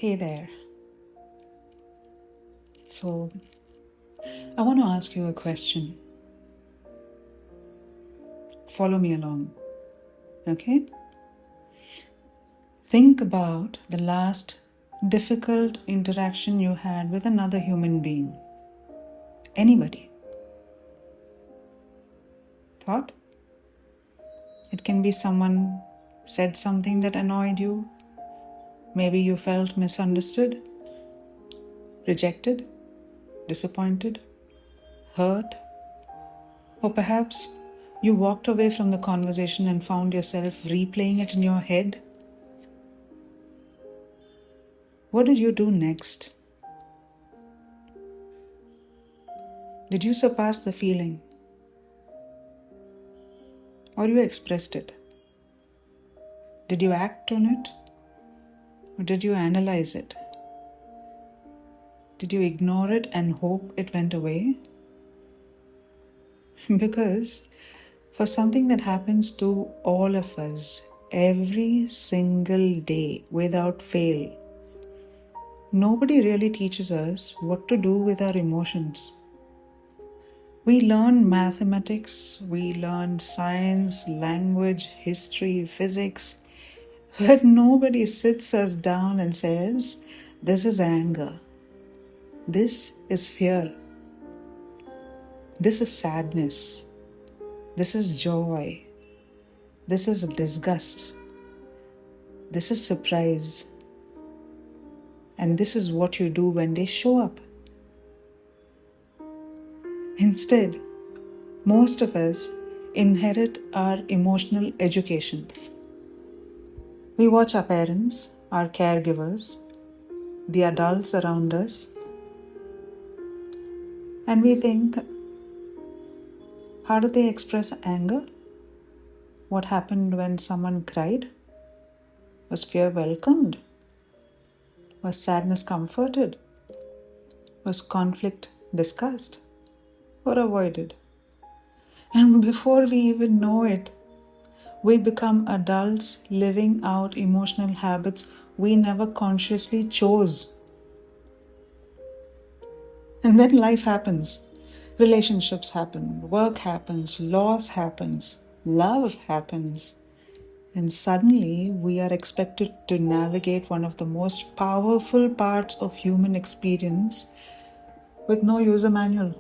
Hey there. So, I want to ask you a question. Follow me along, okay? Think about the last difficult interaction you had with another human being. Anybody. Thought? It can be someone said something that annoyed you. Maybe you felt misunderstood, rejected, disappointed, hurt. Or perhaps you walked away from the conversation and found yourself replaying it in your head. What did you do next? Did you surpass the feeling? Or you expressed it? Did you act on it? Or did you analyze it? Did you ignore it and hope it went away? Because for something that happens to all of us every single day without fail, nobody really teaches us what to do with our emotions. We learn mathematics, we learn science, language, history, physics, but nobody sits us down and says, this is anger, this is fear, this is sadness, this is joy, this is disgust, this is surprise, and this is what you do when they show up. Instead, most of us inherit our emotional education. We watch our parents, our caregivers, the adults around us, and we think, how do they express anger? What happened when someone cried? Was fear welcomed? Was sadness comforted? Was conflict discussed or avoided? And before we even know it, we become adults living out emotional habits we never consciously chose. And then life happens. Relationships happen, work happens, loss happens, love happens. And suddenly we are expected to navigate one of the most powerful parts of human experience with no user manual.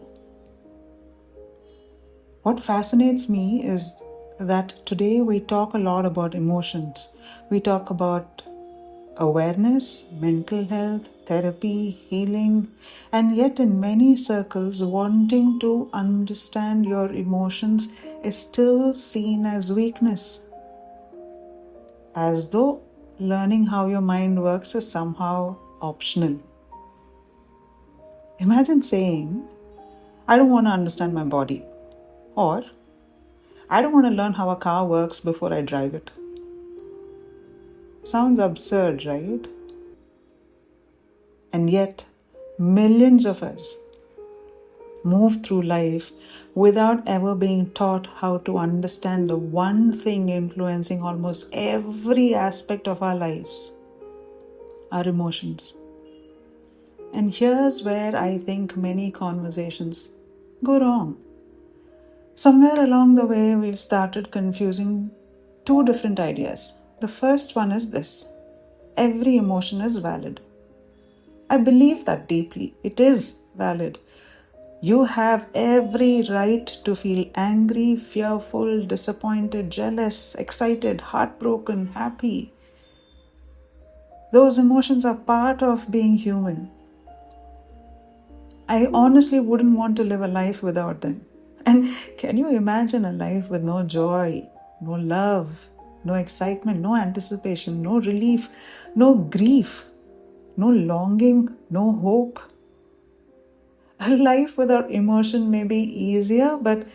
What fascinates me is that today we talk a lot about emotions. We talk about awareness, mental health, therapy, healing, and yet in many circles, wanting to understand your emotions is still seen as weakness. As though learning how your mind works is somehow optional. Imagine saying, I don't want to understand my body, or I don't want to learn how a car works before I drive it. Sounds absurd, right? And yet, millions of us move through life without ever being taught how to understand the one thing influencing almost every aspect of our lives, our emotions. And here's where I think many conversations go wrong. Somewhere along the way, we've started confusing two different ideas. The first one is this: every emotion is valid. I believe that deeply. It is valid. You have every right to feel angry, fearful, disappointed, jealous, excited, heartbroken, happy. Those emotions are part of being human. I honestly wouldn't want to live a life without them. And can you imagine a life with no joy, no love, no excitement, no anticipation, no relief, no grief, no longing, no hope? A life without emotion may be easier, but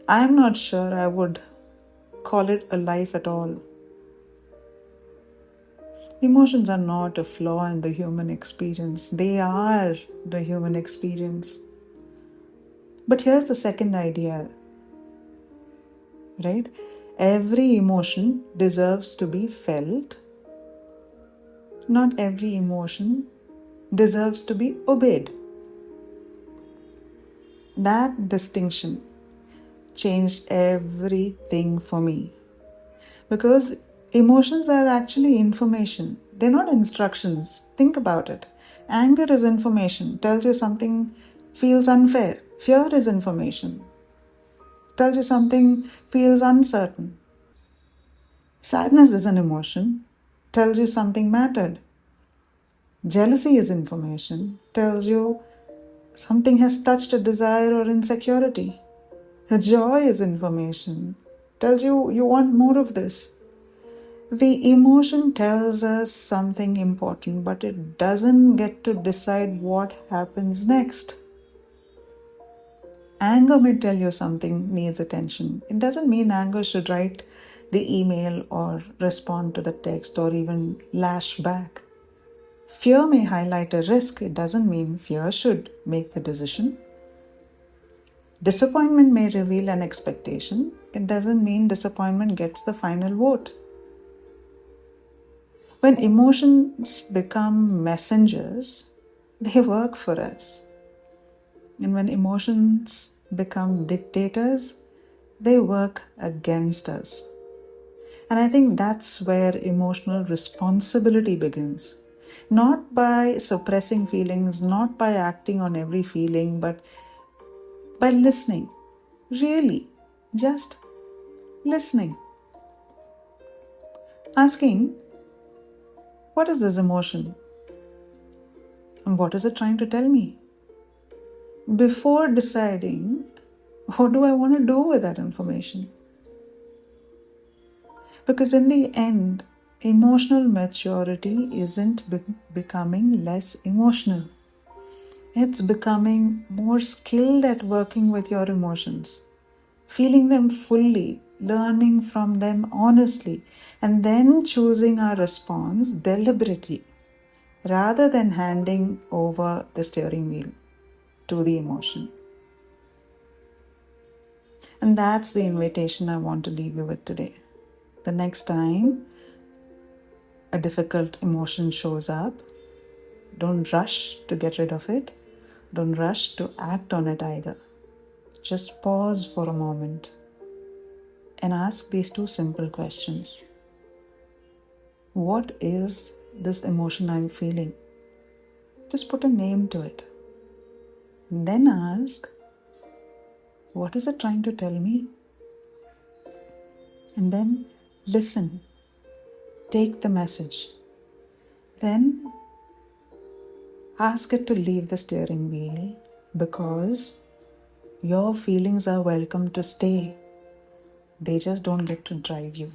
I'm not sure I would call it a life at all. Emotions are not a flaw in the human experience. They are the human experience. But here's the second idea, right? Every emotion deserves to be felt, Not every emotion deserves to be obeyed. That distinction changed everything for me. Because emotions are actually information, they're not instructions. Think about it. Anger is information, tells you something feels unfair. Fear is information, tells you something feels uncertain. Sadness is an emotion, tells you something mattered. Jealousy is information, tells you something has touched a desire or insecurity. Joy is information, tells you you want more of this. The emotion tells us something important, but it doesn't get to decide what happens next. Anger may tell you something needs attention. It doesn't mean anger should write the email or respond to the text or even lash back. Fear may highlight a risk. It doesn't mean fear should make the decision. Disappointment may reveal an expectation. It doesn't mean disappointment gets the final vote. When emotions become messengers, they work for us. And when emotions become dictators, they work against us. And I think that's where emotional responsibility begins. Not by suppressing feelings, not by acting on every feeling, but by listening. Really, just listening. Asking, what is this emotion? And what is it trying to tell me? Before deciding, what do I want to do with that information? Because in the end, emotional maturity isn't becoming less emotional. It's becoming more skilled at working with your emotions, feeling them fully, learning from them honestly, and then choosing our response deliberately, rather than handing over the steering wheel to the emotion. And that's the invitation I want to leave you with today. The next time a difficult emotion shows up, don't rush to get rid of it. Don't rush to act on it either. Just pause for a moment and ask these two simple questions. What is this emotion I'm feeling? Just put a name to it. And then ask, what is it trying to tell me? And then listen. Take the message. Then ask it to leave the steering wheel, because your feelings are welcome to stay. They just don't get to drive you.